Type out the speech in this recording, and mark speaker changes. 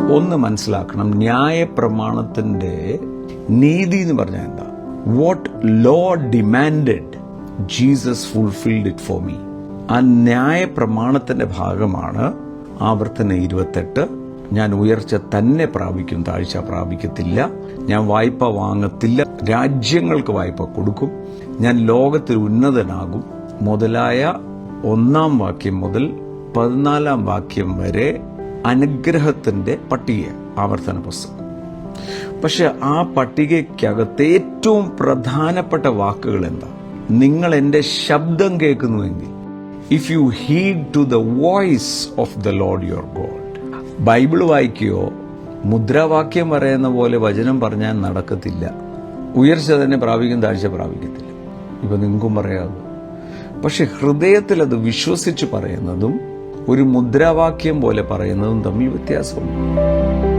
Speaker 1: ഒന്ന് മനസ്സിലാക്കണം, ന്യായപ്രമാണത്തിന്റെ നീതി എന്ന് പറഞ്ഞാൽ എന്താ? What law demanded, Jesus fulfilled it for me. ആ ന്യായപ്രമാണത്തിന്റെ ഭാഗമാണ് ആവർത്തനം 28. ഞാൻ ഉയർച്ച തന്നെ പ്രാപിക്കും, താഴ്ച പ്രാപിക്കത്തില്ല. ഞാൻ വായ്പ വാങ്ങത്തില്ല, രാജ്യങ്ങൾക്ക് വായ്പ കൊടുക്കും. ഞാൻ ലോകത്തിൽ ഉന്നതനാകും മുതലായ 1-ാം വാക്യം മുതൽ 14-ാം വാക്യം വരെ അനുഗ്രഹത്തിന്റെ പട്ടിക, ആവർത്തന പുസ്തകം. പക്ഷെ ആ പട്ടികയ്ക്കകത്ത് ഏറ്റവും പ്രധാനപ്പെട്ട വാക്കുകൾ എന്താ? നിങ്ങൾ എന്റെ ശബ്ദം കേൾക്കുന്നുവെങ്കിൽ, if you heed to the voice of the Lord your God. Bible വായിക്കുകയോ മുദ്രാവാക്യം പറയുന്ന പോലെ വചനം പറഞ്ഞാൽ നടക്കത്തില്ല. ഉയർച്ച തന്നെ പ്രാപിക്കും, താഴ്ച പ്രാപിക്കത്തില്ല. ഇപ്പൊ നിങ്ങൾക്കും പറയാതെ. പക്ഷെ ഹൃദയത്തിൽ അത് വിശ്വസിച്ച് പറയുന്നതും ഒരു മുദ്രാവാക്യം പോലെ പറയുന്നതും തമ്മിൽ വ്യത്യാസമുണ്ട്.